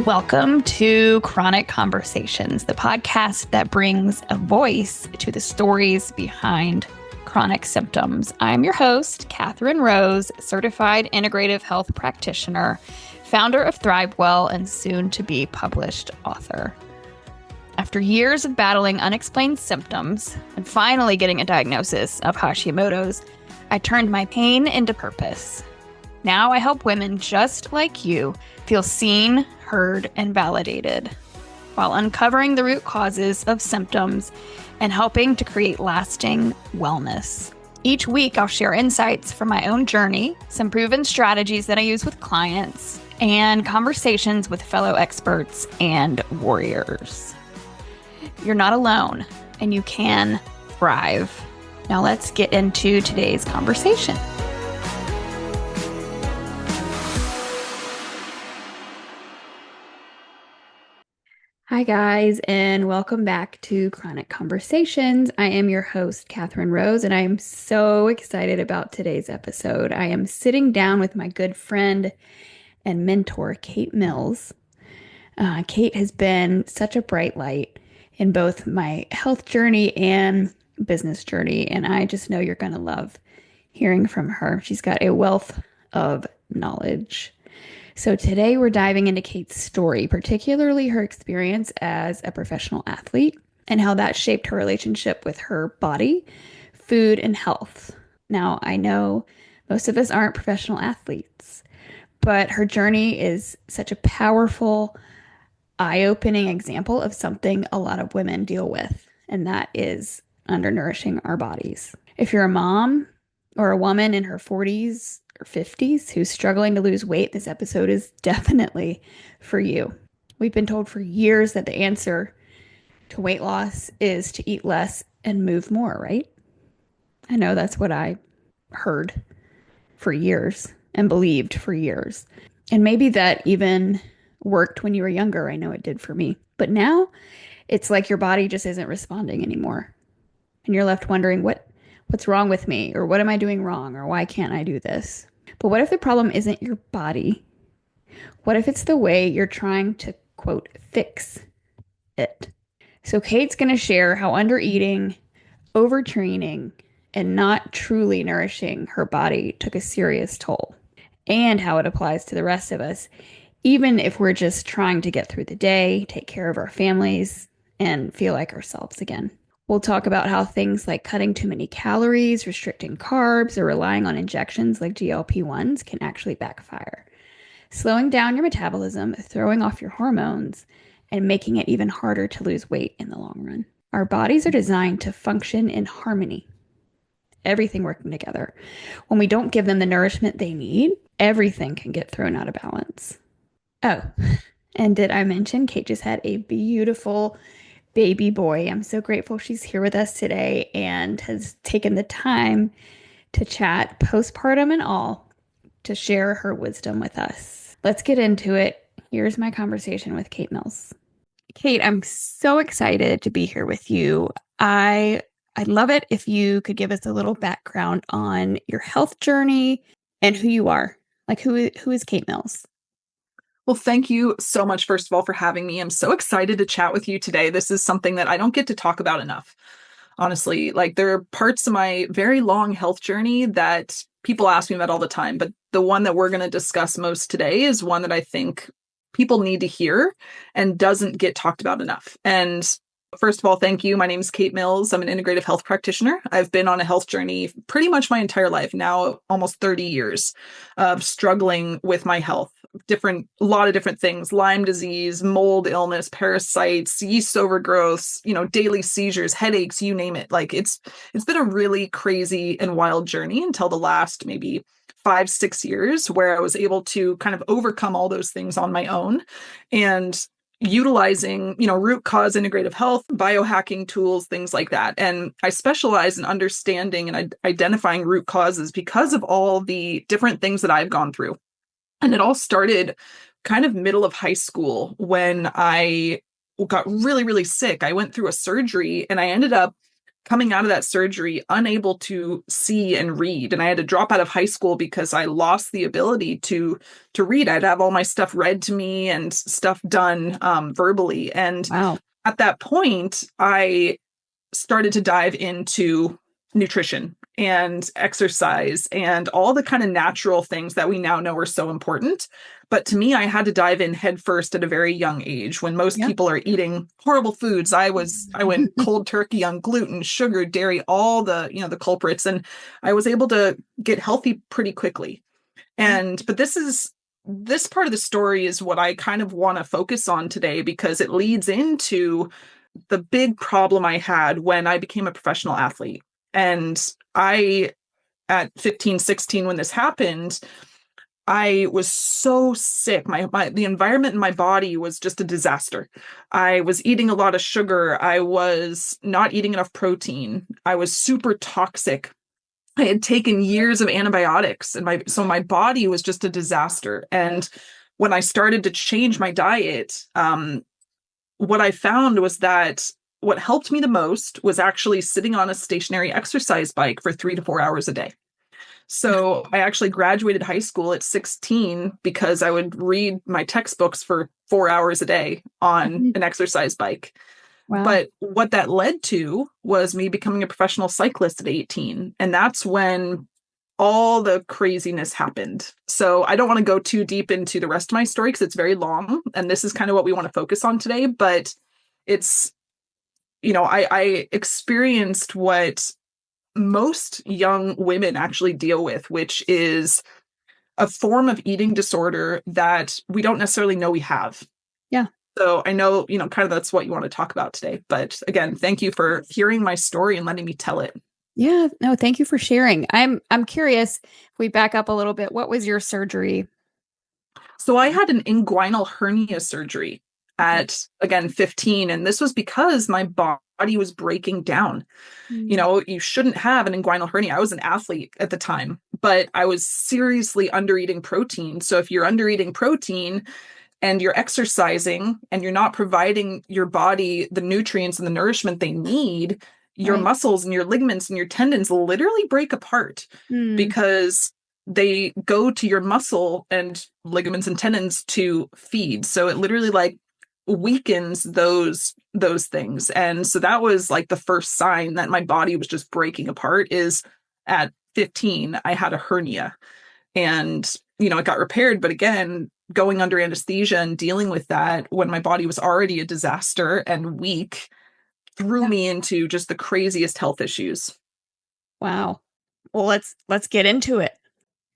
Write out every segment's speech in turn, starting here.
Welcome to Chronic Conversations, the podcast that brings a voice to the stories behind chronic symptoms. I'm your host, Katherine Rose, certified integrative health practitioner, founder of ThriveWell, and soon to be published author. After years of battling unexplained symptoms and finally getting a diagnosis of Hashimoto's, I turned my pain into purpose. Now I help women just like you feel seen, heard, and validated while uncovering the root causes of symptoms and helping to create lasting wellness. Each week, I'll share insights from my own journey, some proven strategies that I use with clients, and conversations with fellow experts and warriors. You're not alone, and you can thrive. Now let's get into today's conversation. Hi, guys, and welcome back to Chronic Conversations. I am your host, Katherine Rose, and I am so excited about today's episode. I am sitting down with my good friend and mentor, Kate Mills. Kate has been such a bright light in both my health journey and business journey, and I just know you're going to love hearing from her. She's got a wealth of knowledge. So today we're diving into Kate's story, particularly her experience as a professional athlete and how that shaped her relationship with her body, food, and health. Now, I know most of us aren't professional athletes, but her journey is such a powerful, eye-opening example of something a lot of women deal with, and that is undernourishing our bodies. If you're a mom or a woman in her 40s, or 50s who's struggling to lose weight, this episode is definitely for you. We've been told for years that the answer to weight loss is to eat less and move more, right? I know that's what I heard for years and believed for years. And maybe that even worked when you were younger. I know it did for me. But now it's like your body just isn't responding anymore. And you're left wondering what's wrong with me, or what am I doing wrong, or why can't I do this? But what if the problem isn't your body? What if it's the way you're trying to, quote, fix it? So Kate's going to share how undereating, overtraining, and not truly nourishing her body took a serious toll, and how it applies to the rest of us, even if we're just trying to get through the day, take care of our families, and feel like ourselves again. We'll talk about how things like cutting too many calories, restricting carbs, or relying on injections like GLP-1s can actually backfire, slowing down your metabolism, throwing off your hormones, and making it even harder to lose weight in the long run. Our bodies are designed to function in harmony, everything working together. When we don't give them the nourishment they need, everything can get thrown out of balance. Oh, and did I mention Kate just had a beautiful baby boy? I'm so grateful she's here with us today and has taken the time to chat, postpartum and all, to share her wisdom with us. Let's get into it. Here's my conversation with Kate Mills. Kate, I'm so excited to be here with you. I'd love it if you could give us a little background on your health journey and who you are. Like, who is Kate Mills? Well, thank you so much, first of all, for having me. I'm so excited to chat with you today. This is something that I don't get to talk about enough, honestly. Like, there are parts of my very long health journey that people ask me about all the time, but the one that we're going to discuss most today is one that I think people need to hear and doesn't get talked about enough. And first of all, thank you. My name is Kate Mills. I'm an integrative health practitioner. I've been on a health journey pretty much my entire life, now almost 30 years of struggling with my health. A lot of different things: Lyme disease, mold illness, parasites, yeast overgrowths, daily seizures, headaches, you name it. Like, it's been a really crazy and wild journey until the last maybe 5-6 years, where I was able to kind of overcome all those things on my own and utilizing, root cause integrative health, biohacking tools, things like that. And I specialize in understanding and identifying root causes because of all the different things that I've gone through. And it all started kind of middle of high school when I got really, really sick. I went through a surgery and I ended up coming out of that surgery unable to see and read, and I had to drop out of high school because I lost the ability to read. I'd have all my stuff read to me and stuff done verbally, and Wow. at that point I started to dive into nutrition and exercise and all the kind of natural things that we now know are so important. But to me, I had to dive in headfirst at a very young age when most Yeah. people are eating horrible foods. I went cold turkey on gluten, sugar, dairy, all the, the culprits. And I was able to get healthy pretty quickly. Yeah. But this part of the story is what I kind of want to focus on today because it leads into the big problem I had when I became a professional athlete. And at 15, 16, when this happened, I was so sick. The environment in my body was just a disaster. I was eating a lot of sugar. I was not eating enough protein. I was super toxic. I had taken years of antibiotics, and my body was just a disaster. And when I started to change my diet, what I found was that what helped me the most was actually sitting on a stationary exercise bike for 3 to 4 hours a day. So I actually graduated high school at 16 because I would read my textbooks for 4 hours a day on Mhm. an exercise bike. Wow. But what that led to was me becoming a professional cyclist at 18. And that's when all the craziness happened. So I don't want to go too deep into the rest of my story because it's very long. And this is kind of what we want to focus on today. But it's, I experienced what most young women actually deal with, which is a form of eating disorder that we don't necessarily know we have. Yeah. So I know, kind of that's what you want to talk about today. But again, thank you for hearing my story and letting me tell it. Yeah. No, thank you for sharing. I'm curious, if we back up a little bit, what was your surgery? So I had an inguinal hernia surgery Okay. at, again, 15. And this was because my body was breaking down. Mm. You shouldn't have an inguinal hernia. I was an athlete at the time, but I was seriously under eating protein. So if you're under eating protein and you're exercising and you're not providing your body the nutrients and the nourishment they need, your Right. muscles and your ligaments and your tendons literally break apart Mm. because they go to your muscle and ligaments and tendons to feed. So it literally like weakens those things. And so that was like the first sign that my body was just breaking apart is at 15 I had a hernia. And it got repaired, but again, going under anesthesia and dealing with that when my body was already a disaster and weak threw Yeah. me into just the craziest health issues. Wow. Well, let's get into it.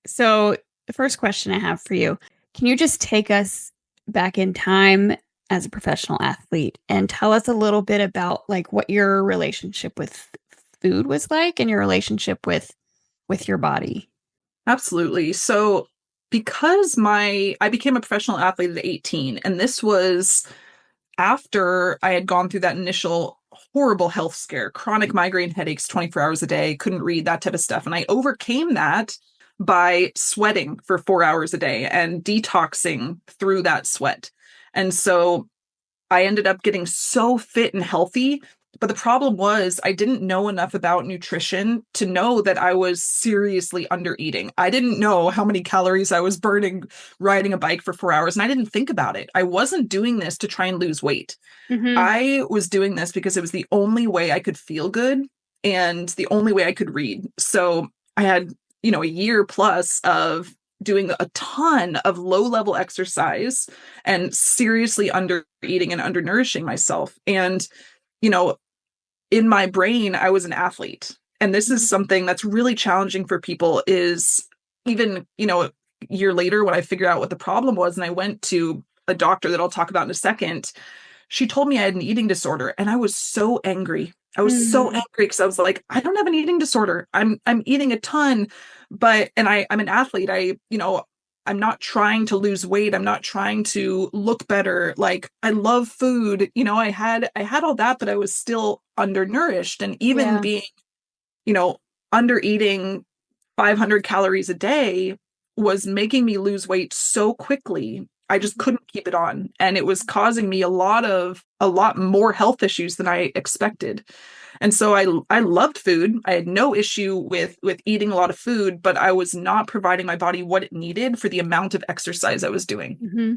So, the first question I have for you, can you just take us back in time as a professional athlete and tell us a little bit about like what your relationship with food was like and your relationship with your body? Absolutely. So because I became a professional athlete at 18, and this was after I had gone through that initial horrible health scare, chronic migraine headaches 24 hours a day, couldn't read, that type of stuff. And I overcame that by sweating for 4 hours a day and detoxing through that sweat. And so I ended up getting so fit and healthy. But the problem was, I didn't know enough about nutrition to know that I was seriously under eating. I didn't know how many calories I was burning riding a bike for 4 hours, and I didn't think about it. I wasn't doing this to try and lose weight. Hmm. I was doing this because it was the only way I could feel good and the only way I could read. So I had, a year plus of doing a ton of low level exercise and seriously under eating and undernourishing myself. And, you know, in my brain, I was an athlete. And this is something that's really challenging for people is even, a year later when I figured out what the problem was and I went to a doctor that I'll talk about in a second, she told me I had an eating disorder and I was so angry. I was so Mm. angry because I was like, I don't have an eating disorder. I'm eating a ton, I'm an athlete. I'm not trying to lose weight. I'm not trying to look better. Like I love food. I had all that, but I was still undernourished. And even Yeah. being, you know, under eating 500 calories a day was making me lose weight so quickly. I just couldn't keep it on. And it was causing me a lot more health issues than I expected. And so I loved food. I had no issue with eating a lot of food, but I was not providing my body what it needed for the amount of exercise I was doing. Hmm.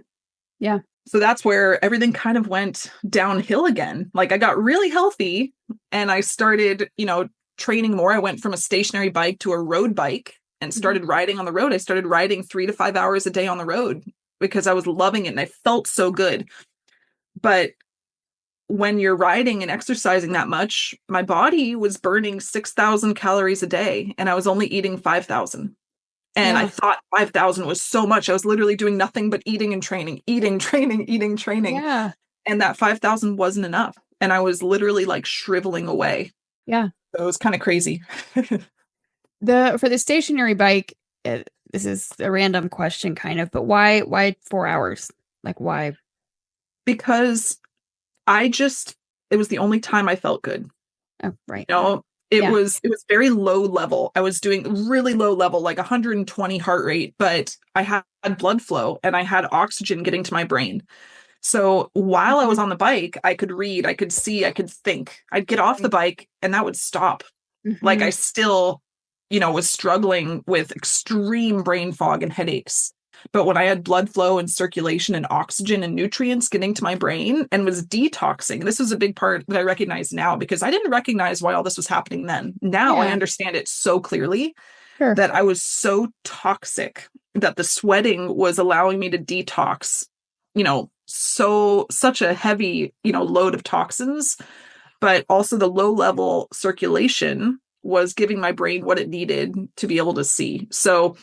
Yeah. So that's where everything kind of went downhill again. Like I got really healthy and I started, training more. I went from a stationary bike to a road bike and Hmm. started riding on the road. I started riding 3 to 5 hours a day on the road because I was loving it and I felt so good. But when you're riding and exercising that much, my body was burning 6,000 calories a day and I was only eating 5,000. And I Yeah. thought 5,000 was so much. I was literally doing nothing but eating and training, eating, training, eating, training. Yeah. And that 5,000 wasn't enough. And I was literally like shriveling away. Yeah. So it was kind of crazy. The for the stationary bike, this is a random question kind of, but why 4 hours? Like why? Because I just, it was the only time I felt good. Oh, right. You know, it Yeah. was it was very low level. I was doing really low level, like 120 heart rate, but I had blood flow and I had oxygen getting to my brain. So while I Hmm. was on the bike, I could read, I could see, I could think. I'd get off the Right. bike and that would stop. Like I Hmm. still, was struggling with extreme brain fog and headaches. But when I had blood flow and circulation and oxygen and nutrients getting to my brain and was detoxing, this was a big part that I recognize now because I didn't recognize why all this was happening then. Now I Yeah. understand it so clearly Sure. that I was so toxic that the sweating was allowing me to detox, such a heavy, load of toxins, but also the low level circulation was giving my brain what it needed to be able to see. So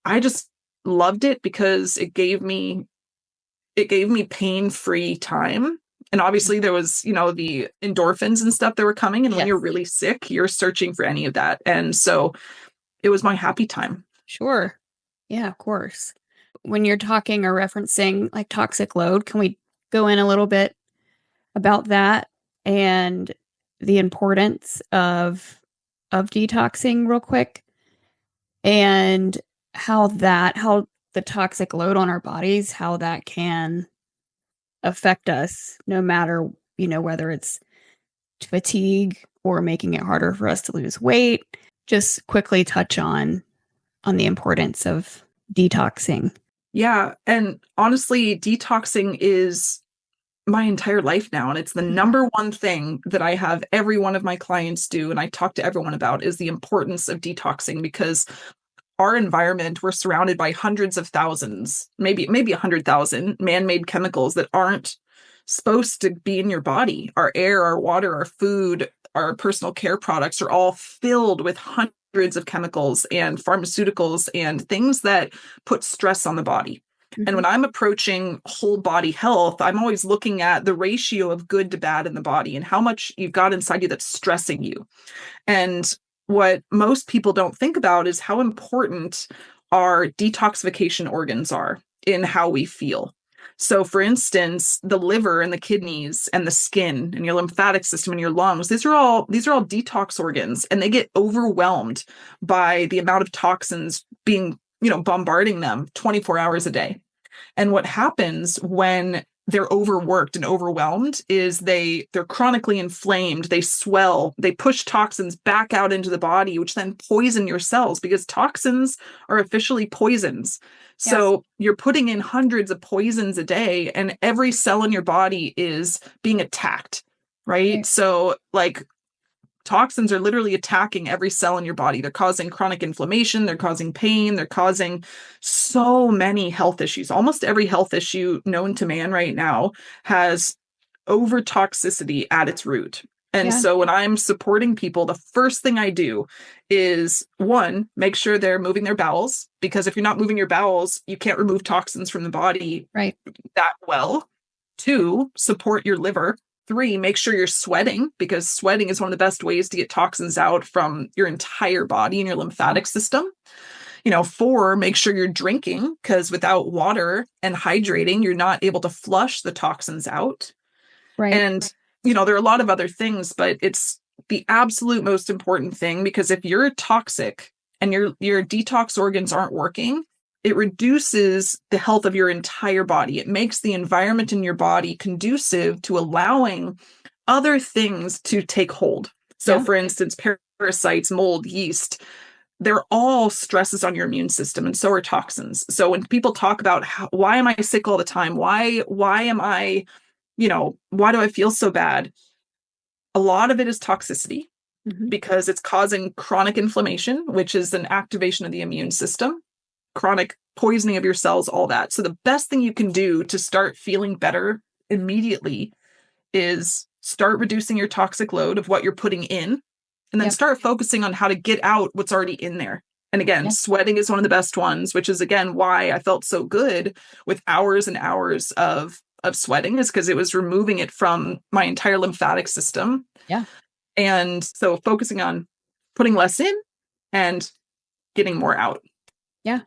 I just loved it because it gave me pain-free time. And obviously there was, the endorphins and stuff that were coming. And when Yes. you're really sick, you're searching for any of that. And so it was my happy time. Sure. Yeah, of course. When you're talking or referencing like toxic load, can we go in a little bit about that and the importance of detoxing real quick and how the toxic load on our bodies, how that can affect us no matter, whether it's fatigue or making it harder for us to lose weight. Just quickly touch on the importance of detoxing. Yeah. And honestly, detoxing is my entire life now. And it's the Mhm. number one thing that I have every one of my clients do. And I talk to everyone about is the importance of detoxing because our environment, we're surrounded by hundreds of thousands, maybe 100,000 man-made chemicals that aren't supposed to be in your body. Our air, our water, our food, our personal care products are all filled with hundreds of chemicals and pharmaceuticals and things that put stress on the body. And Mhm. when I'm approaching whole body health, I'm always looking at the ratio of good to bad in the body and how much you've got inside you that's stressing you. And what most people don't think about is how important our detoxification organs are in how we feel. So, for instance, the liver and the kidneys and the skin and your lymphatic system and your lungs, these are all detox organs, and they get overwhelmed by the amount of toxins being, bombarding them 24 hours a day. And what happens when they're overworked and overwhelmed is they're chronically inflamed, they swell, they push toxins back out into the body, which then poison your cells because toxins are officially poisons. Yes. So you're putting in hundreds of poisons a day and every cell in your body is being attacked, right? Right. So like toxins are literally attacking every cell in your body. They're causing chronic inflammation, they're causing pain, they're causing so many health issues. Almost every health issue known to man right now has over toxicity at its root. And Yeah. so when I'm supporting people, the first thing I do is one, make sure they're moving their bowels, because if you're not moving your bowels, you can't remove toxins from the body Right. that well. Two, support your liver. Three, make sure you're sweating because sweating is one of the best ways to get toxins out from your entire body and your lymphatic system. Four, make sure you're drinking because without water and hydrating, you're not able to flush the toxins out. Right. And, there are a lot of other things, but it's the absolute most important thing because if you're toxic and your detox organs aren't working, it reduces the health of your entire body. It makes the environment in your body conducive to allowing other things to take hold. So, Yeah. for instance, parasites, mold, yeast, they're all stresses on your immune system, and so are toxins. So when people talk about why am I sick all the time? Why am I, why do I feel so bad? A lot of it is toxicity Hmm. because it's causing chronic inflammation, which is an activation of the immune system, chronic poisoning of your cells, all that. So the best thing you can do to start feeling better immediately is start reducing your toxic load of what you're putting in, and then Yep. start focusing on how to get out what's already in there. And again, Yeah. sweating is one of the best ones, which is again why I felt so good with hours and hours of sweating, is because it was removing it from my entire lymphatic system. Yeah. And so focusing on putting less in and getting more out. Yeah.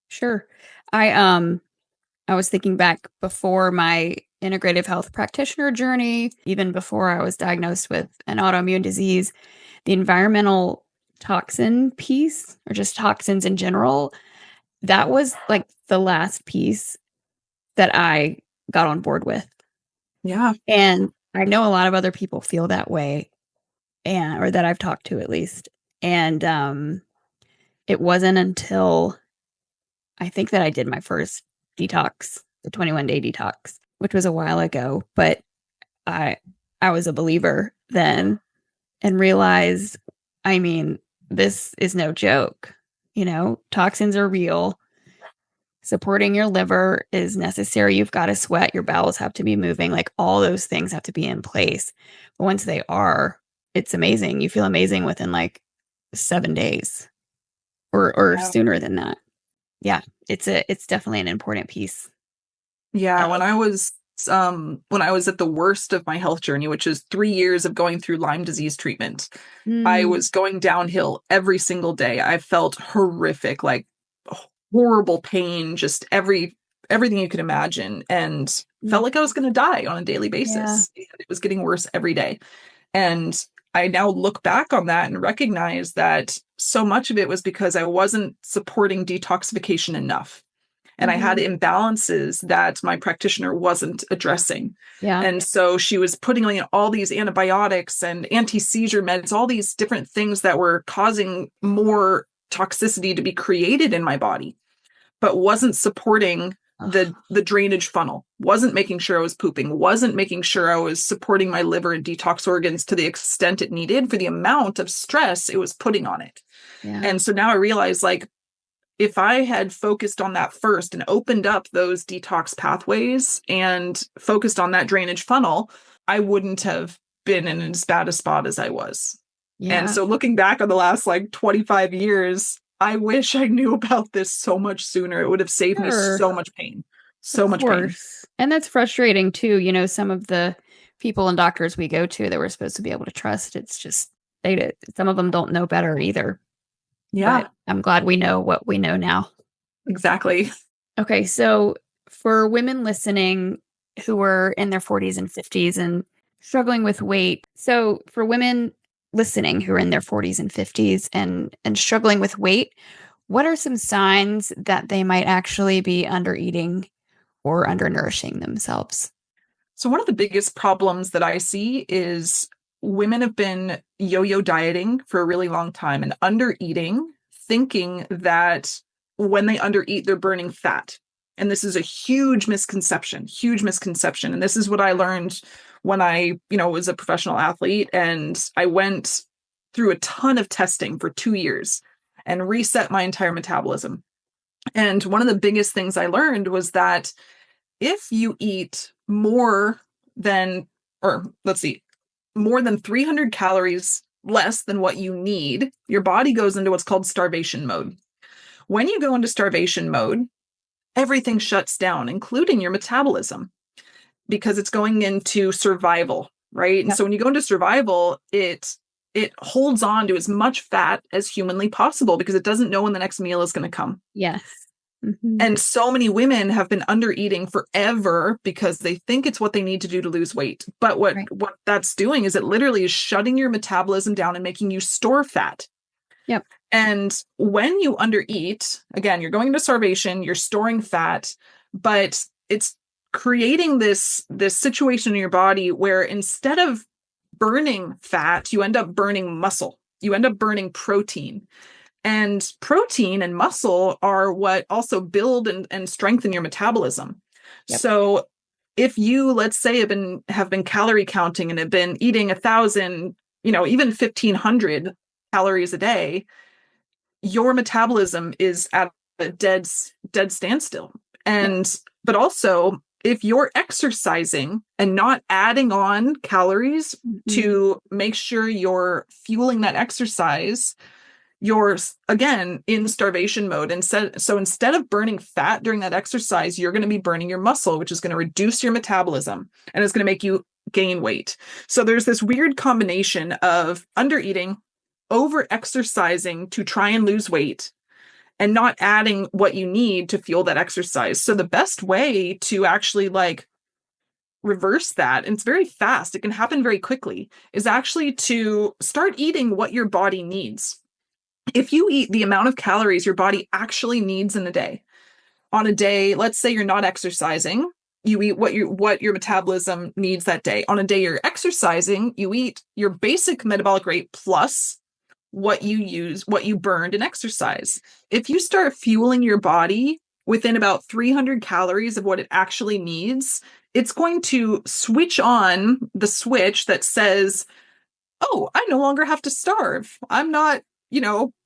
Sure. I was thinking back before my integrative health practitioner journey, even before I was diagnosed with an autoimmune disease, the environmental toxin piece, or just toxins in general, that was like the last piece that I got on board with. Yeah. And I know a lot of other people feel that way, and or that I've talked to at least. And it wasn't until I think that I did my first detox, the 21-day detox, which was a while ago, but I I was a believer then and realized, I mean, this is no joke. Toxins are real. Supporting your liver is necessary. You've got to sweat, your bowels have to be moving, like all those things have to be in place. But once they are, it's amazing. You feel amazing within like 7 days or Yeah. sooner than that. Yeah, it's definitely an important piece. Yeah, Oh. when I was at the worst of my health journey, which is 3 years of going through Lyme disease treatment, I Mm, was going downhill every single day. I felt horrific, like horrible pain, just everything you could imagine, and felt mm, like I was going to die on a daily yeah. basis. And it was getting worse every day. And I now look back on that and recognize that so much of it was because I wasn't supporting detoxification enough, and I had Hmm. imbalances that my practitioner wasn't addressing. Yeah. And so she was putting in all these antibiotics and anti-seizure meds, all these different things that were causing more toxicity to be created in my body, but wasn't supporting the Ugh, the drainage funnel, wasn't making sure I was pooping, wasn't making sure I was supporting my liver and detox organs to the extent it needed for the amount of stress it was putting on it. yeah. And so now I realize, like, if I had focused on that first and opened up those detox pathways and focused on that drainage funnel, I wouldn't have been in as bad a spot as I was. And Yeah. so looking back on the last like 25 years, I wish I knew about this so much sooner. It would have saved me Sure. so much pain. Of So much pain. course. And that's frustrating too. Some of the people and doctors we go to that we're supposed to be able to trust, it's just some of them don't know better either. But Yeah, I'm glad we know what we know now. exactly. Okay, so for women listening who are in their 40s and 50s and struggling with weight, so for women listening who are in their 40s and 50s and struggling with weight, what are some signs that they might actually be under eating or undernourishing themselves? So one of the biggest problems that I see is women have been yo-yo dieting for a really long time and under eating, thinking that when they undereat, they're burning fat. And this is a huge misconception, huge misconception. And this is what I learned when I, was a professional athlete, and I went through a ton of testing for 2 years and reset my entire metabolism. And one of the biggest things I learned was that if you eat more than, or let's see, more than 300 calories less than what you need, your body goes into what's called starvation mode. When you go into starvation mode, everything shuts down, including your metabolism, because it's going into survival, right? And Yep. so when you go into survival, it holds on to as much fat as humanly possible because it doesn't know when the next meal is going to come. Yes. Hmm. And so many women have been under eating forever because they think it's what they need to do to lose weight. But what Right. what that's doing is it literally is shutting your metabolism down and making you store fat. Yep. And when you undereat, again, you're going into starvation, you're storing fat, but it's creating this situation in your body where instead of burning fat, you end up burning muscle. You end up burning protein. And protein and muscle are what also build and strengthen your metabolism. Yep. So if you, let's say, have been calorie counting and have been eating 1,000, even 1,500 calories a day, your metabolism is at a dead standstill. Yep. But also, if you're exercising and not adding on calories Mhm. to make sure you're fueling that exercise, you're again in starvation mode. So instead of burning fat during that exercise, you're going to be burning your muscle, which is going to reduce your metabolism and it's going to make you gain weight. So there's this weird combination of under eating, over exercising to try and lose weight, and not adding what you need to fuel that exercise. So the best way to actually like reverse that, and it's very fast, it can happen very quickly, is actually to start eating what your body needs. If you eat the amount of calories your body actually needs in a day, on a day, let's say you're not exercising, you eat what your metabolism needs that day. On a day you're exercising, you eat your basic metabolic rate plus what you burned in exercise. If you start fueling your body within about 300 calories of what it actually needs, it's going to switch on the switch that says, oh, I no longer have to starve. I'm not,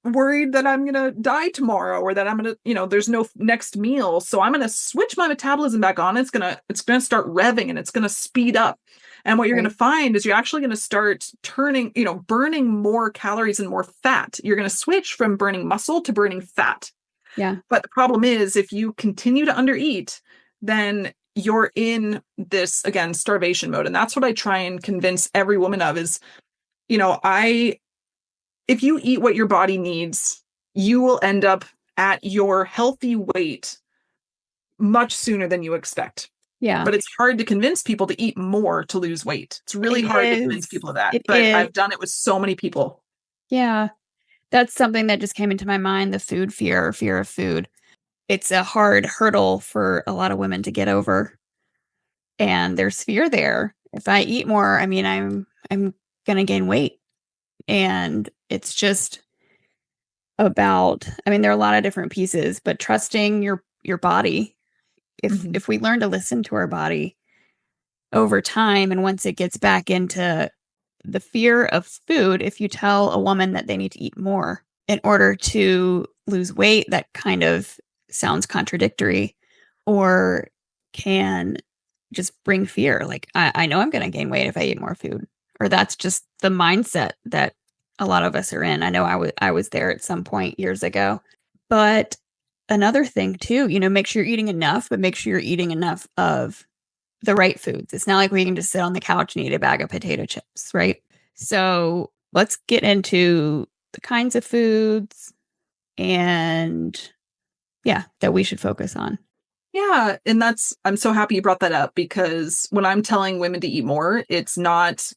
worried that I'm going to die tomorrow or that I'm going to, there's no next meal. So I'm going to switch my metabolism back on. It's going to start revving and it's going to speed up. And what you're going Right. to find is you're actually going to start turning, burning more calories and more fat. You're going to switch from burning muscle to burning fat. Yeah. But the problem is if you continue to undereat, then you're in this, again, starvation mode. And that's what I try and convince every woman of is, I if you eat what your body needs, you will end up at your healthy weight much sooner than you expect. Yeah. But it's hard to convince people to eat more to lose weight. It's really It hard to convince is. people of that. It But is. I've done it with so many people. Yeah. That's something that just came into my mind, the food fear, fear of food. It's a hard hurdle for a lot of women to get over. And there's fear there. If I eat more, I mean, I'm gonna gain weight. And it's just about, I mean, there are a lot of different pieces, but trusting your body. Mhm. If we learn to listen to our body over time, and once it gets back into the fear of food, if you tell a woman that they need to eat more in order to lose weight, that kind of sounds contradictory or can just bring fear. Like, I know I'm going to gain weight if I eat more food, or that's just the mindset that a lot of us are in. I know I was there at some point years ago. But another thing too, make sure you're eating enough, but make sure you're eating enough of the right foods. It's not like we can just sit on the couch and eat a bag of potato chips, right? So let's get into the kinds of foods and yeah, that we should focus on. Yeah. And I'm so happy you brought that up because when I'm telling women to eat more, it's not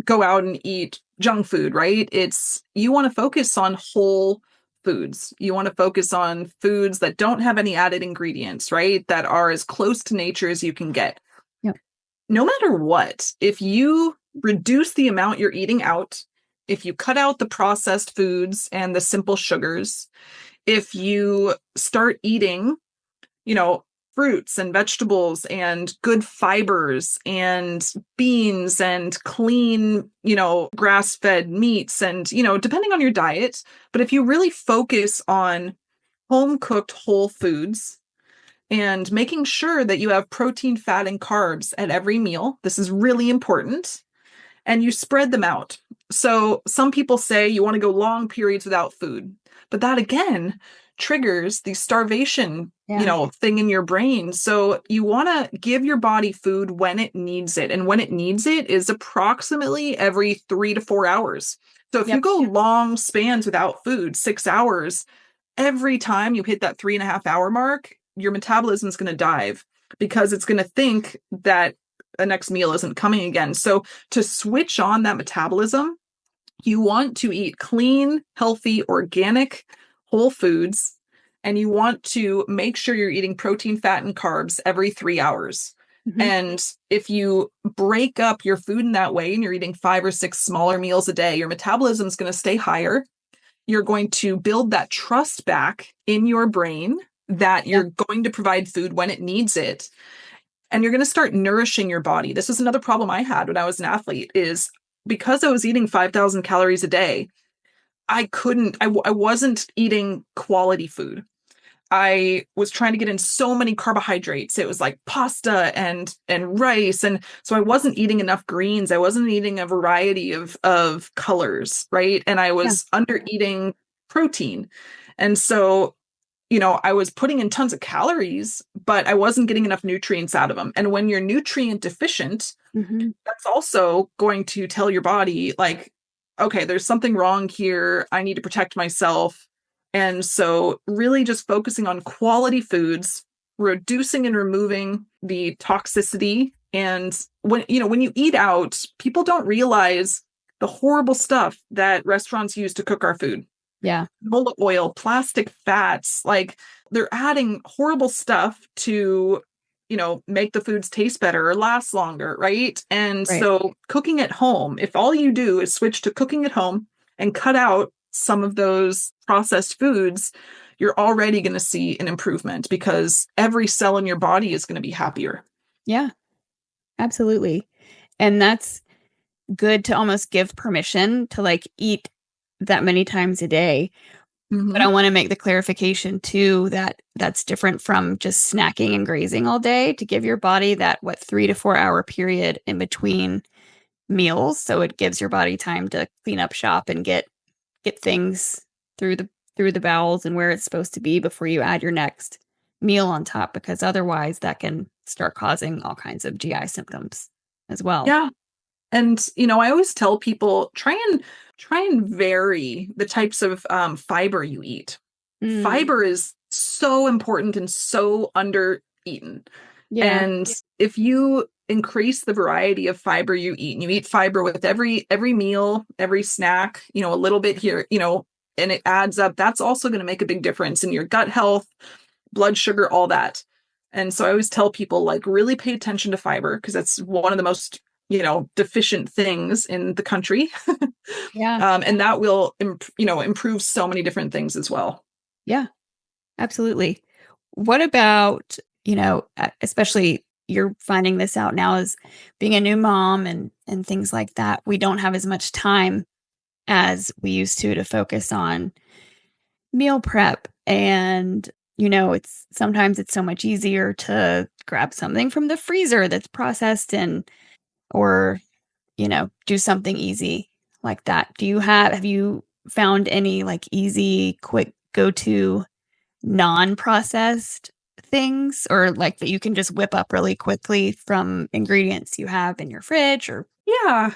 go out and eat junk food, right? It's you want to focus on whole foods. You want to focus on foods that don't have any added ingredients, right? That are as close to nature as you can get. Yep. No matter what, if you reduce the amount you're eating out, if you cut out the processed foods and the simple sugars, if you start eating, you know, fruits and vegetables and good fibers and beans and clean, grass-fed meats and, depending on your diet, but if you really focus on home cooked whole foods and making sure that you have protein, fat, and carbs at every meal, this is really important, and you spread them out. So some people say you want to go long periods without food, but that again triggers the starvation, Yeah. thing in your brain. So you want to give your body food when it needs it. And when it needs it is approximately every 3 to 4 hours. So if you Yep. go long spans without food, 6 hours, every time you hit that 3.5 hour mark, your metabolism is going to dive because it's going to think that the next meal isn't coming again. So to switch on that metabolism, you want to eat clean, healthy, organic, whole foods, and you want to make sure you're eating protein, fat, and carbs every 3 hours. Hmm. And if you break up your food in that way and you're eating 5 or 6 smaller meals a day, your metabolism is going to stay higher. You're going to build that trust back in your brain that Yeah. you're going to provide food when it needs it. And you're going to start nourishing your body. This is another problem I had when I was an athlete is because I was eating 5,000 calories a day, I wasn't eating quality food. I was trying to get in so many carbohydrates. It was like pasta and rice. And so I wasn't eating enough greens. I wasn't eating a variety of colors, right? And I Yeah. was under eating protein. And so, I was putting in tons of calories, but I wasn't getting enough nutrients out of them. And when you're nutrient deficient, Hmm. that's also going to tell your body, like, okay, there's something wrong here. I need to protect myself. And so, really, just focusing on quality foods, reducing and removing the toxicity. And when you eat out, people don't realize the horrible stuff that restaurants use to cook our food. Yeah. Canola oil, plastic fats, like they're adding horrible stuff to, make the foods taste better or last longer, right? And Right. so cooking at home, if all you do is switch to cooking at home and cut out some of those processed foods, you're already going to see an improvement because every cell in your body is going to be happier. Yeah, absolutely. And that's good to almost give permission to like eat that many times a day. But I Hmm. want to make the clarification too that that's different from just snacking and grazing all day to give your body that 3 to 4 hour period in between meals. So it gives your body time to clean up shop and get things through the bowels and where it's supposed to be before you add your next meal on top, because otherwise that can start causing all kinds of GI symptoms as well. Yeah. And I always tell people try and vary the types of fiber you eat. Mm, Fiber is so important and so under eaten. yeah. And if you increase the variety of fiber you eat, and you eat fiber with every meal, every snack, a little bit here, and it adds up, that's also going to make a big difference in your gut health, blood sugar, all that. And so I always tell people, like, really pay attention to fiber because that's one of the most, deficient things in the country. Yeah. And that will improve so many different things as well. Yeah. Absolutely. What about, especially you're finding this out now as being a new mom and things like that. We don't have as much time as we used to focus on meal prep, and it's sometimes it's so much easier to grab something from the freezer that's processed and or do something easy like that. Have you found any like easy quick go-to non-processed things, or like that you can just whip up really quickly from ingredients you have in your fridge or Yeah,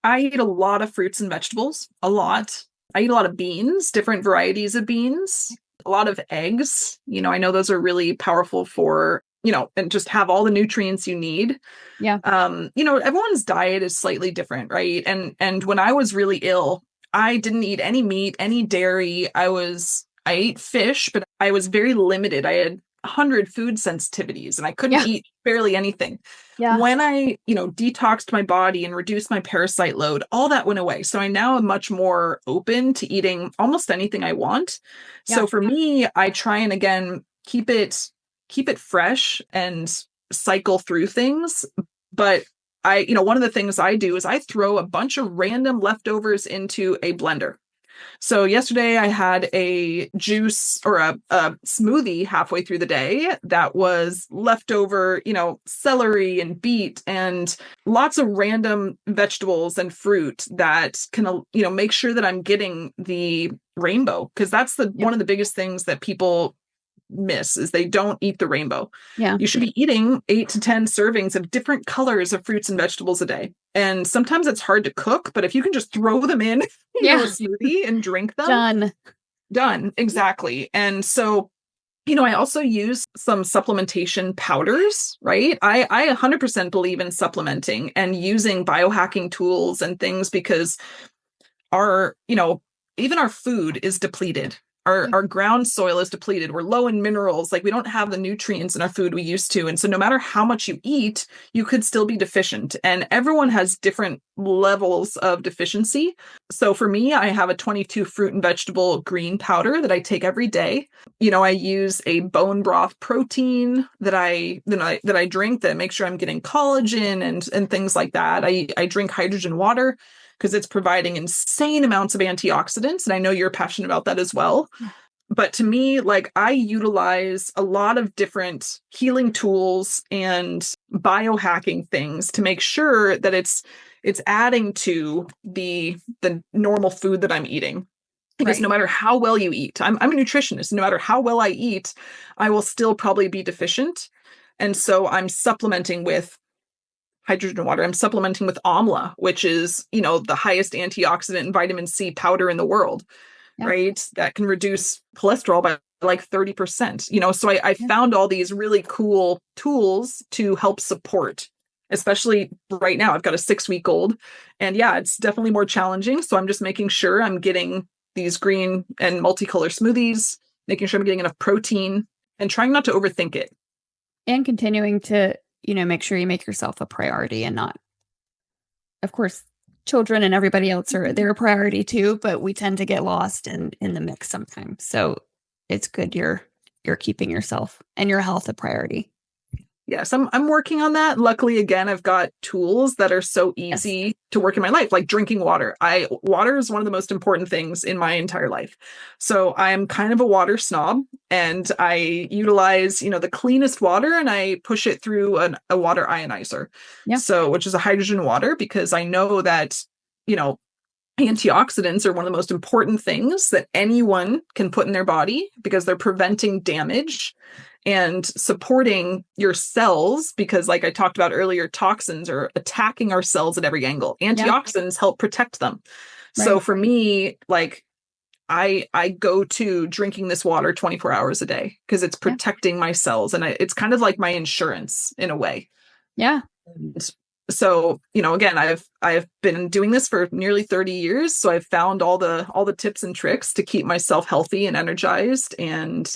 I eat a lot of fruits and vegetables, a lot. I eat a lot of beans, different varieties of beans, a lot of eggs. I know those are really powerful for, and just have all the nutrients you need. yeah. Everyone's diet is slightly different, right? And when I was really ill, I didn't eat any meat, any dairy. I ate fish, but I was very limited. I had 100 food sensitivities and I couldn't Yeah. eat barely anything. Yeah. When I, detoxed my body and reduced my parasite load, all that went away. So I now am much more open to eating almost anything I want. Yeah. So for me, I try and again keep it fresh and cycle through things. But one of the things I do is I throw a bunch of random leftovers into a blender. So yesterday I had a juice or a smoothie halfway through the day that was leftover, celery and beet and lots of random vegetables and fruit that can, make sure that I'm getting the rainbow because that's the Yeah. one of the biggest things that people miss is they don't eat the rainbow. Yeah. You should be eating 8 to 10 servings of different colors of fruits and vegetables a day. And sometimes it's hard to cook, but if you can just throw them in, a Yeah. smoothie and drink them, Done. done. Exactly. And so, I also use some supplementation powders, right? I 100% believe in supplementing and using biohacking tools and things because our, even our food is depleted. Our ground soil is depleted. We're low in minerals. Like we don't have the nutrients in our food we used to. And so no matter how much you eat, you could still be deficient. And everyone has different levels of deficiency. So for me, I have a 22 fruit and vegetable green powder that I take every day. I use a bone broth protein that I drink that makes sure I'm getting collagen and things like that. I drink hydrogen water because it's providing insane amounts of antioxidants. And I know you're passionate about that as well. But to me, like I utilize a lot of different healing tools and biohacking things to make sure that it's adding to the normal food that I'm eating. Because no matter how well you eat, I'm a nutritionist. No matter how well I eat, I will still probably be deficient. And so I'm supplementing with hydrogen water. I'm supplementing with amla, which is, the highest antioxidant and vitamin C powder in the world, right? That can reduce cholesterol by like 30%, so I found all these really cool tools to help support, especially right now. I've got a 6-week-old and it's definitely more challenging. So I'm just making sure I'm getting these green and multicolor smoothies, making sure I'm getting enough protein and trying not to overthink it. And continuing to, make sure you make yourself a priority and not, of course, children and everybody else they're a priority too, but we tend to get lost in the mix sometimes. So it's good you're keeping yourself and your health a priority. Yes, I'm working on that. Luckily, again, I've got tools that are so easy to work in my life, like drinking water. Water is one of the most important things in my entire life. So I'm kind of a water snob and I utilize, the cleanest water and I push it through a water ionizer. Yeah. So, which is a hydrogen water, because I know that, antioxidants are one of the most important things that anyone can put in their body because they're preventing damage and supporting your cells, because like I talked about earlier, toxins are attacking our cells at every angle. Antioxidants help protect them. Right. So for me, like I go to drinking this water 24 hours a day because it's protecting my cells, and it's kind of like my insurance in a way. Yeah. And so, again, I've been doing this for nearly 30 years. So I've found all the tips and tricks to keep myself healthy and energized. And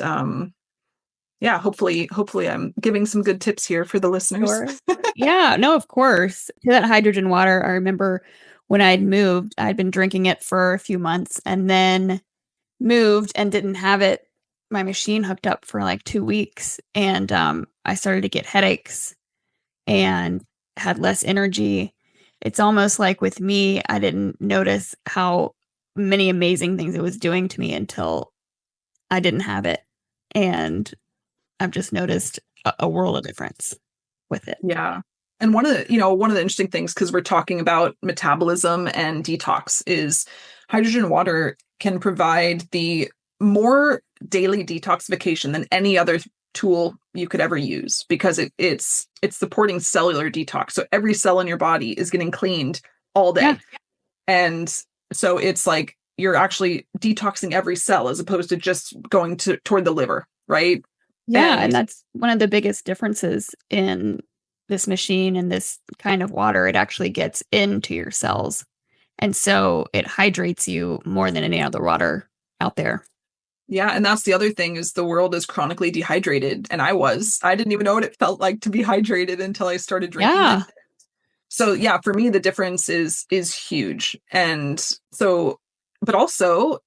hopefully I'm giving some good tips here for the listeners. Sure. Yeah, no, of course. To that hydrogen water, I remember when I'd moved, I'd been drinking it for a few months and then moved and didn't have my machine hooked up for like 2 weeks. And I started to get headaches and had less energy. It's almost like with me, I didn't notice how many amazing things it was doing to me until I didn't have it. And I've just noticed a world of difference with it. Yeah. And one of the interesting things, because we're talking about metabolism and detox, is hydrogen water can provide the more daily detoxification than any other tool you could ever use, because it's supporting cellular detox. So every cell in your body is getting cleaned all day. Yeah. And so it's like you're actually detoxing every cell as opposed to just going toward the liver, right? Yeah, and that's one of the biggest differences in this machine and this kind of water. It actually gets into your cells. And so it hydrates you more than any other water out there. Yeah, and that's the other thing, is the world is chronically dehydrated. And I didn't even know what it felt like to be hydrated until I started drinking it. So for me, the difference is huge. And so, but also,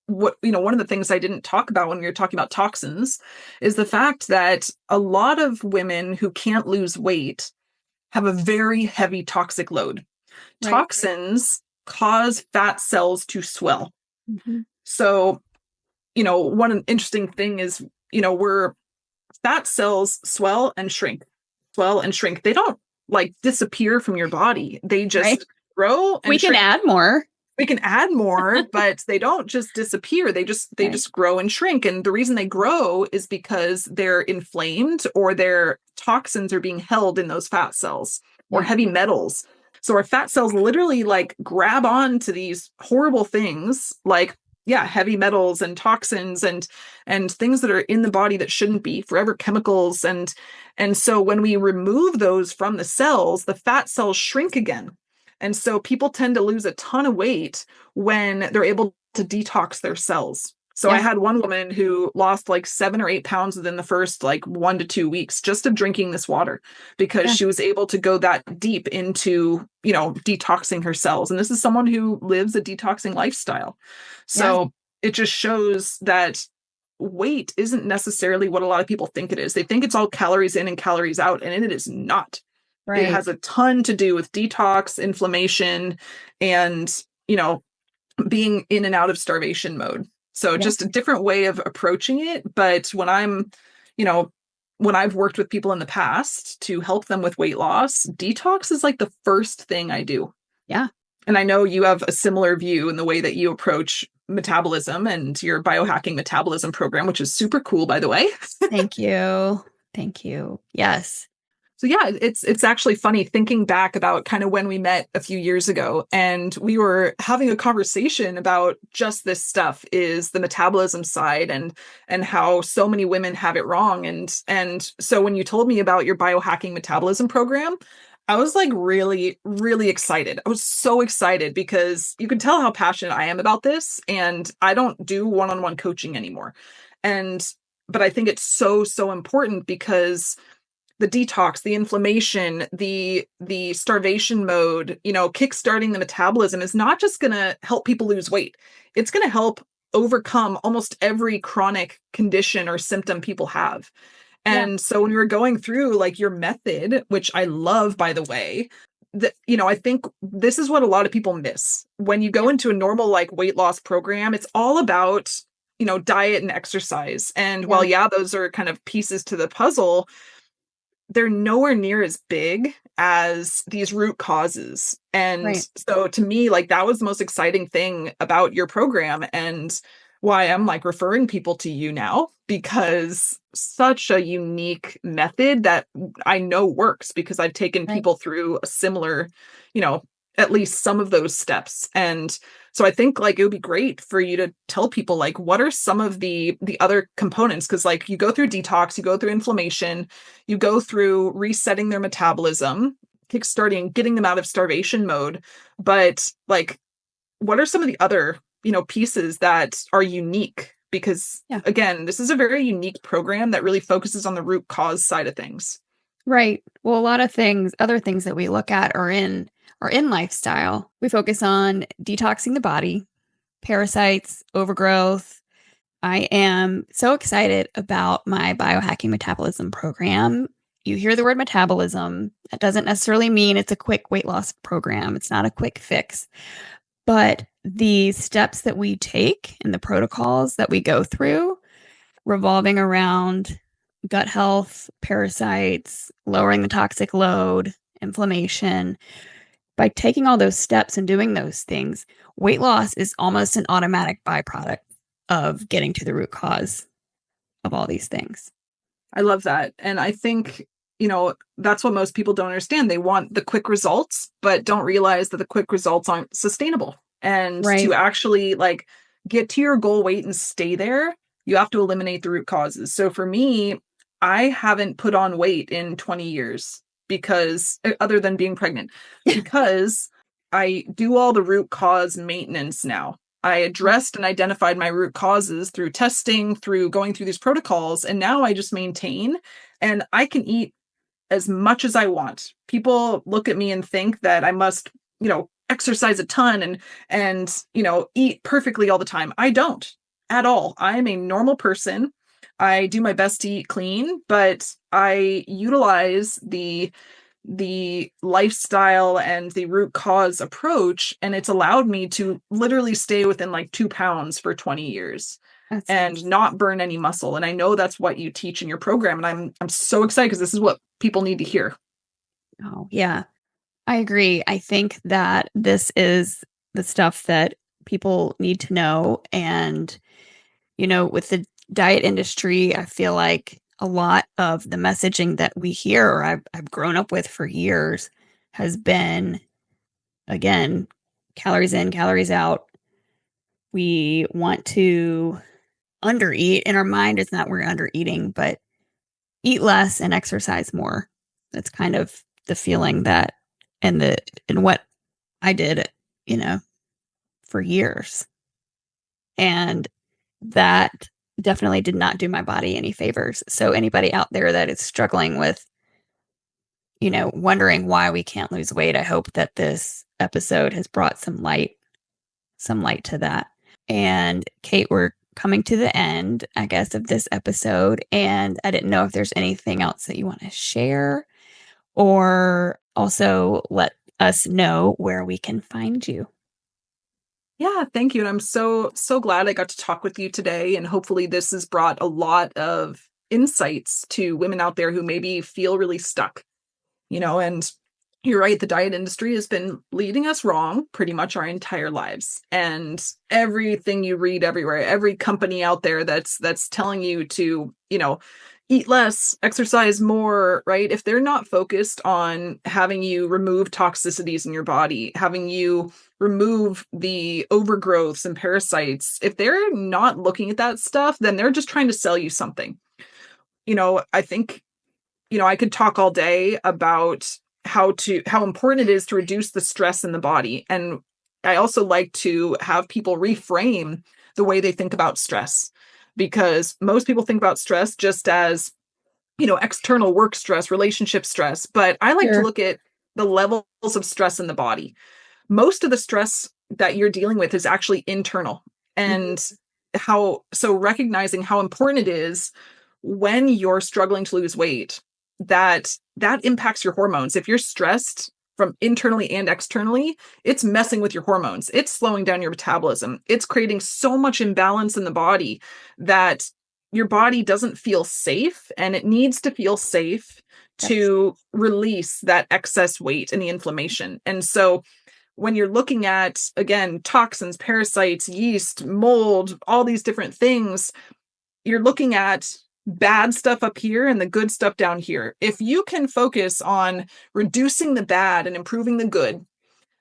one of the things I didn't talk about when we were talking about toxins is the fact that a lot of women who can't lose weight have a very heavy toxic load. Right. Toxins cause fat cells to swell. Mm-hmm. So, one interesting thing is, where fat cells swell and shrink. They don't like disappear from your body. They just grow and we can add more. We can add more, but they don't just disappear. They just grow and shrink. And the reason they grow is because they're inflamed, or their toxins are being held in those fat cells, or heavy metals. So our fat cells literally like grab on to these horrible things like heavy metals and toxins and things that are in the body that shouldn't be, forever chemicals. And so when we remove those from the cells, the fat cells shrink again. And so people tend to lose a ton of weight when they're able to detox their cells. So I Yeah. had one woman who lost like 7 or 8 pounds within the first like 1 to 2 weeks just of drinking this water because Yeah. she was able to go that deep into, detoxing her cells. And this is someone who lives a detoxing lifestyle. Yeah. So it just shows that weight isn't necessarily what a lot of people think it is. They think it's all calories in and calories out, and it is not. It Right. has a ton to do with detox, inflammation, and, you know, being in and out of starvation mode. So Yeah. just a different way of approaching it. But you know, when I've worked with people in the past to help them with weight loss, detox is like the first thing I do. Yeah. And I know you have a similar view in the way that you approach metabolism and your biohacking metabolism program, which is super cool, by the way. Thank you. Thank you. Yes. So yeah, it's actually funny thinking back about kind of when we met a few years ago and we were having a conversation about just this stuff is the metabolism side and how so many women have it wrong and so when you told me about your biohacking metabolism program, I was like really excited. I was so excited because you can tell how passionate I am about this and I don't do one-on-one coaching anymore. And but I think it's so important because the detox, the inflammation, the starvation mode, kickstarting the metabolism is not just going to help people lose weight. It's going to help overcome almost every chronic condition or symptom people have. Yeah. And so when we were going through like your method, which I love by the way, that I think this is what a lot of people miss. When you go Yeah. into a normal like weight loss program, it's all about, diet and exercise. And while Yeah. yeah, those are kind of pieces to the puzzle, they're nowhere near as big as these root causes. And Right. so to me, like that was the most exciting thing about your program and why I'm like referring people to you now because such a unique method that I know works because I've taken Right. people through a similar, you know, at least some of those steps. And so I think like it would be great for you to tell people like what are some of the other components because like you go through detox, you go through inflammation, you go through resetting their metabolism, kickstarting, getting them out of starvation mode. But like, what are some of the other, pieces that are unique? Because Yeah. again, this is a very unique program that really focuses on the root cause side of things. Right. Well, a lot of things, other things that we look at are in lifestyle. We focus on detoxing the body, parasites, overgrowth. I am so excited about my biohacking metabolism program. You hear the word metabolism. That doesn't necessarily mean it's a quick weight loss program. It's not a quick fix. But the steps that we take and the protocols that we go through revolving around gut health, parasites, lowering the toxic load, inflammation. By taking all those steps and doing those things, weight loss is almost an automatic byproduct of getting to the root cause of all these things. I love that. And I think, that's what most people don't understand. They want the quick results, but don't realize that the quick results aren't sustainable. And to Right. actually like get to your goal weight and stay there, you have to eliminate the root causes. So for me, I haven't put on weight in 20 years because other than being pregnant, because I do all the root cause maintenance now. I addressed and identified my root causes through testing, through going through these protocols, and now I just maintain and I can eat as much as I want. People look at me and think that I must, exercise a ton and, eat perfectly all the time. I don't at all. I'm a normal person. I do my best to eat clean, but I utilize the lifestyle and the root cause approach and it's allowed me to literally stay within like 2 pounds for 20 years That's and not burn any muscle. And I know that's what you teach in your program and I'm so excited because this is what people need to hear. oh, yeah. I agree. I think that this is the stuff that people need to know. And, with the diet industry, I feel like a lot of the messaging that we hear or I've grown up with for years has been, again, calories in, calories out. We want to undereat. In our mind, it's not we're under eating, but eat less and exercise more. That's kind of the feeling that and what I did, you know, for years. And that definitely did not do my body any favors. So anybody out there that is struggling with, wondering why we can't lose weight, I hope that this episode has brought some light to that. And Kate, we're coming to the end, I guess, of this episode. And I didn't know if there's anything else that you want to share, or also let us know where we can find you. Yeah, thank you. And I'm so glad I got to talk with you today. And hopefully this has brought a lot of insights to women out there who maybe feel really stuck, and you're right, the diet industry has been leading us wrong pretty much our entire lives. And everything you read everywhere, every company out there that's telling you to, eat less, exercise more, right? If they're not focused on having you remove toxicities in your body, having you remove the overgrowths and parasites, if they're not looking at that stuff, then they're just trying to sell you something. I think, I could talk all day about how important it is to reduce the stress in the body. And I also like to have people reframe the way they think about stress, because most people think about stress just as, external work stress, relationship stress. But I like to Sure. look at the levels of stress in the body. Most of the stress that you're dealing with is actually internal. And so recognizing how important it is when you're struggling to lose weight, that impacts your hormones. If you're stressed from internally and externally, it's messing with your hormones. It's slowing down your metabolism. It's creating so much imbalance in the body that your body doesn't feel safe, and it needs to feel safe to release that excess weight and the inflammation. And so when you're looking at, again, toxins, parasites, yeast, mold, all these different things, you're looking at bad stuff up here and the good stuff down here. If you can focus on reducing the bad and improving the good,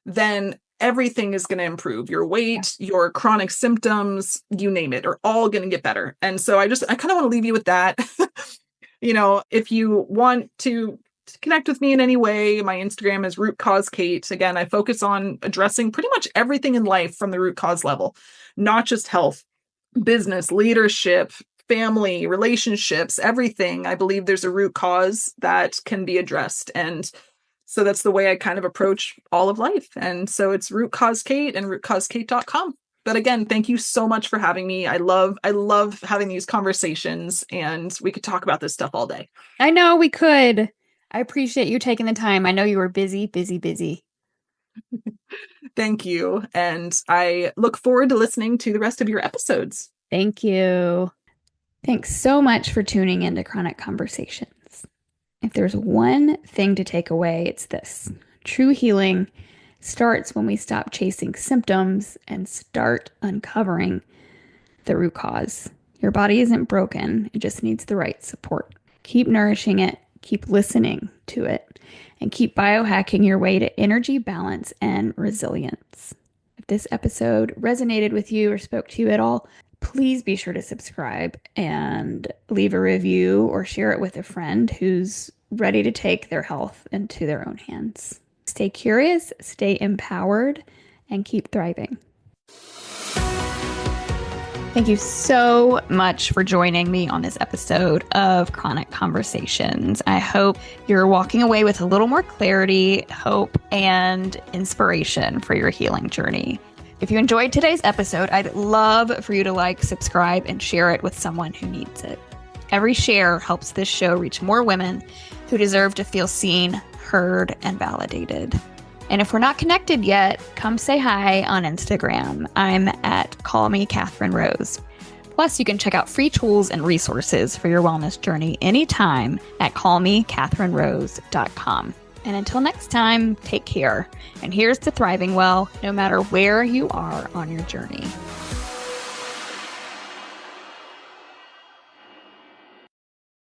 then everything is going to improve. Your weight, your chronic symptoms, you name it, are all going to get better. And so I kind of want to leave you with that. If you want to connect with me in any way, my Instagram is Root Cause Kate. Again, I focus on addressing pretty much everything in life from the root cause level, not just health, business, leadership, family, relationships, everything. I believe there's a root cause that can be addressed. And so that's the way I kind of approach all of life. And so it's Root Cause Kate and rootcausekate.com. But again, thank you so much for having me. I love having these conversations, and we could talk about this stuff all day. I know we could. I appreciate you taking the time. I know you were busy, busy, busy. Thank you. And I look forward to listening to the rest of your episodes. Thank you. Thanks so much for tuning into Chronic Conversations. If there's one thing to take away, it's this. True healing starts when we stop chasing symptoms and start uncovering the root cause. Your body isn't broken, it just needs the right support. Keep nourishing it, keep listening to it, and keep biohacking your way to energy, balance, and resilience. If this episode resonated with you or spoke to you at all, please be sure to subscribe and leave a review or share it with a friend who's ready to take their health into their own hands. Stay curious, stay empowered, and keep thriving. Thank you so much for joining me on this episode of Chronic Conversations. I hope you're walking away with a little more clarity, hope, and inspiration for your healing journey. If you enjoyed today's episode, I'd love for you to like, subscribe, and share it with someone who needs it. Every share helps this show reach more women who deserve to feel seen, heard, and validated. And if we're not connected yet, come say hi on Instagram. I'm at Call Me Katherine Rose. Plus, you can check out free tools and resources for your wellness journey anytime at callmekatherinerose.com. And until next time, take care. And here's to thriving well, no matter where you are on your journey.